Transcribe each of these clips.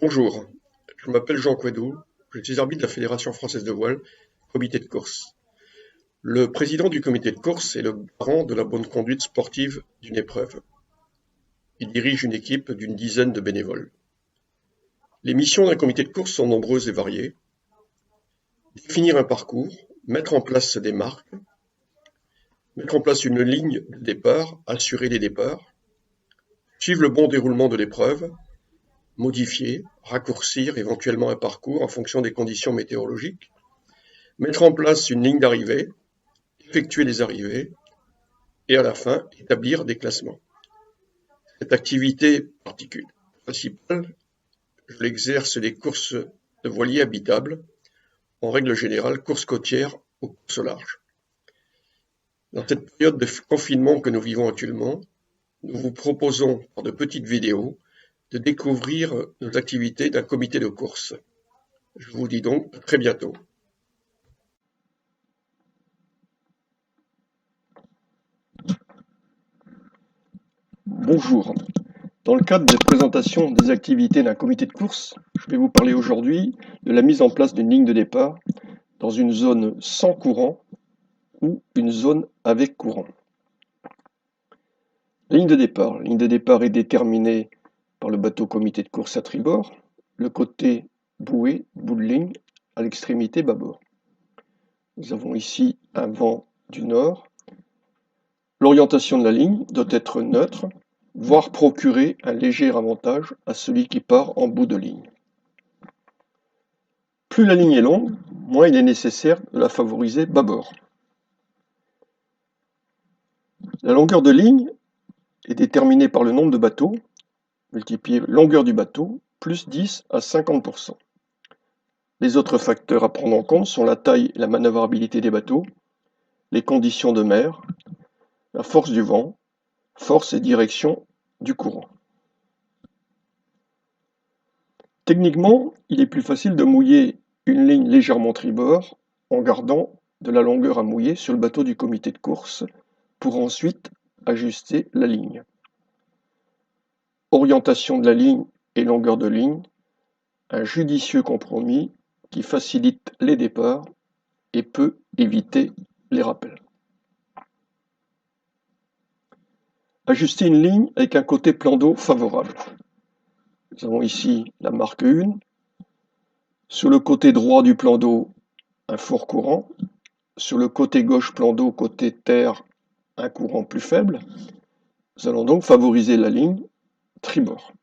Bonjour, je m'appelle Jean Couedoux, je suis arbitre de la Fédération française de voile, comité de course. Le président du comité de course est le garant de la bonne conduite sportive d'une épreuve. Il dirige une équipe d'une dizaine de bénévoles. Les missions d'un comité de course sont nombreuses et variées. Définir un parcours, mettre en place des marques, mettre en place une ligne de départ, assurer les départs, suivre le bon déroulement de l'épreuve, modifier, raccourcir éventuellement un parcours en fonction des conditions météorologiques, mettre en place une ligne d'arrivée, effectuer les arrivées et à la fin établir des classements. Cette activité principale, je l'exerce les courses de voiliers habitables, en règle générale courses côtières ou courses larges. Dans cette période de confinement que nous vivons actuellement, nous vous proposons par de petites vidéos de découvrir nos activités d'un comité de course. Je vous dis donc à très bientôt. Bonjour. Dans le cadre des présentations des activités d'un comité de course, je vais vous parler aujourd'hui de la mise en place d'une ligne de départ dans une zone sans courant ou une zone avec courant. La ligne de départ est déterminée par le bateau comité de course à tribord, le côté bouée, bout de ligne, à l'extrémité bâbord. Nous avons ici un vent du nord. L'orientation de la ligne doit être neutre, voire procurer un léger avantage à celui qui part en bout de ligne. Plus la ligne est longue, moins il est nécessaire de la favoriser bâbord. La longueur de ligne est déterminée par le nombre de bateaux, multiplié longueur du bateau, plus 10 à 50%. Les autres facteurs à prendre en compte sont la taille et la manœuvrabilité des bateaux, les conditions de mer, la force du vent, force et direction du courant. Techniquement, il est plus facile de mouiller une ligne légèrement tribord en gardant de la longueur à mouiller sur le bateau du comité de course pour ensuite ajuster la ligne. Orientation de la ligne et longueur de ligne, un judicieux compromis qui facilite les départs et peut éviter les rappels. Ajuster une ligne avec un côté plan d'eau favorable. Nous avons ici la marque 1. Sur le côté droit du plan d'eau, un fort courant. Sur le côté gauche plan d'eau, côté terre, un courant plus faible. Nous allons donc favoriser la ligne tribord.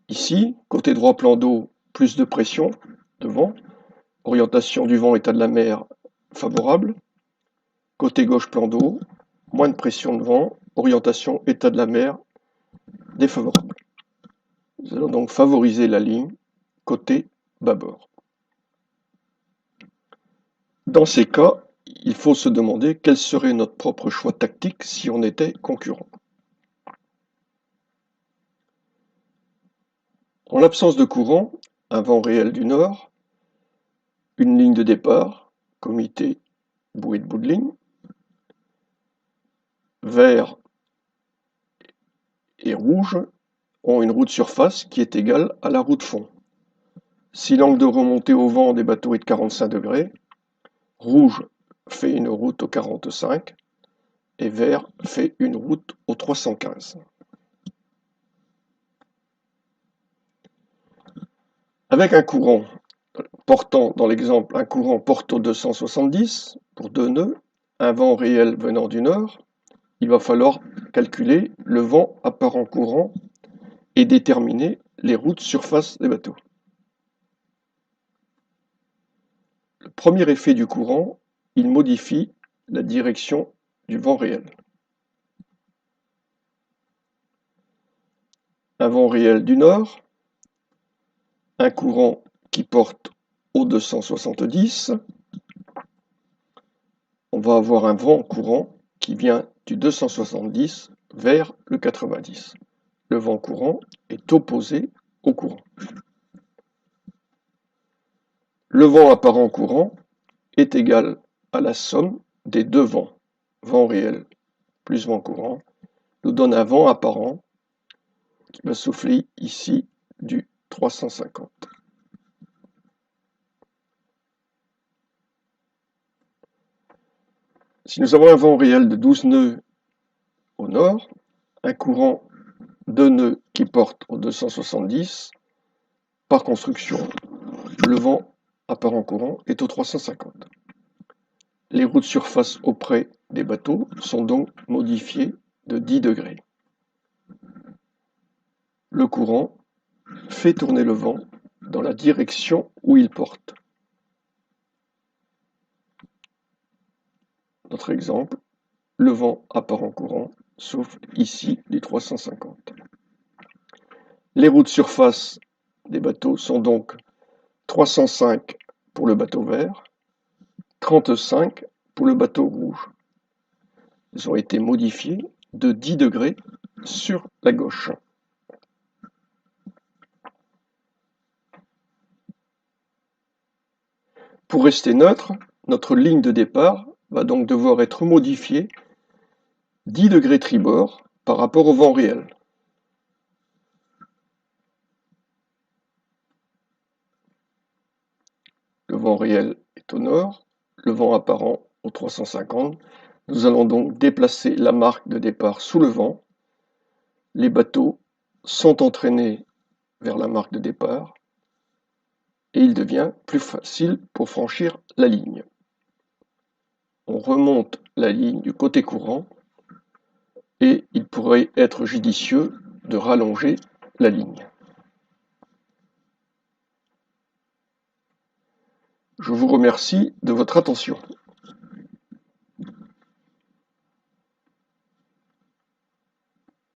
Ici, côté droit plan d'eau, plus de pression de vent. Orientation du vent, état de la mer favorable. Côté gauche plan d'eau, moins de pression de vent. Orientation, état de la mer défavorable. Nous allons donc favoriser la ligne côté bâbord. Dans ces cas, il faut se demander quel serait notre propre choix tactique si on était concurrent. En l'absence de courant, un vent réel du nord, une ligne de départ, comité bouée de bout de ligne, vert et rouge ont une roue de surface qui est égale à la roue de fond. Si l'angle de remontée au vent des bateaux est de 45 degrés, rouge fait une route au 45 et vert fait une route au 315. Avec un courant portant, dans l'exemple, un courant porte au 270 pour 2 nœuds, un vent réel venant du nord, il va falloir calculer le vent apparent courant et déterminer les routes surface des bateaux. Le premier effet du courant, il modifie la direction du vent réel. Un vent réel du nord, un courant qui porte au 270, on va avoir un vent courant qui vient du 270 vers le 90. Le vent courant est opposé au courant. Le vent apparent courant est égal à la somme des deux vents, vent réel plus vent courant, nous donne un vent apparent qui va souffler ici du 350. Si nous avons un vent réel de 12 nœuds au nord, un courant de nœuds qui porte au 270, par construction, le vent apparent courant est au 350. Les roues de surface auprès des bateaux sont donc modifiées de 10 degrés. Le courant fait tourner le vent dans la direction où il porte. Notre exemple, le vent apparent courant souffle ici du 350. Les roues de surface des bateaux sont donc 305 pour le bateau vert, 35 pour le bateau rouge. Elles ont été modifiées de 10 degrés sur la gauche. Pour rester neutre, notre ligne de départ va donc devoir être modifiée 10 degrés tribord par rapport au vent réel. Le vent réel est au nord, le vent apparent au 350. Nous allons donc déplacer la marque de départ sous le vent. Les bateaux sont entraînés vers la marque de départ et il devient plus facile pour franchir la ligne. On remonte la ligne du côté courant et il pourrait être judicieux de rallonger la ligne. Je vous remercie de votre attention.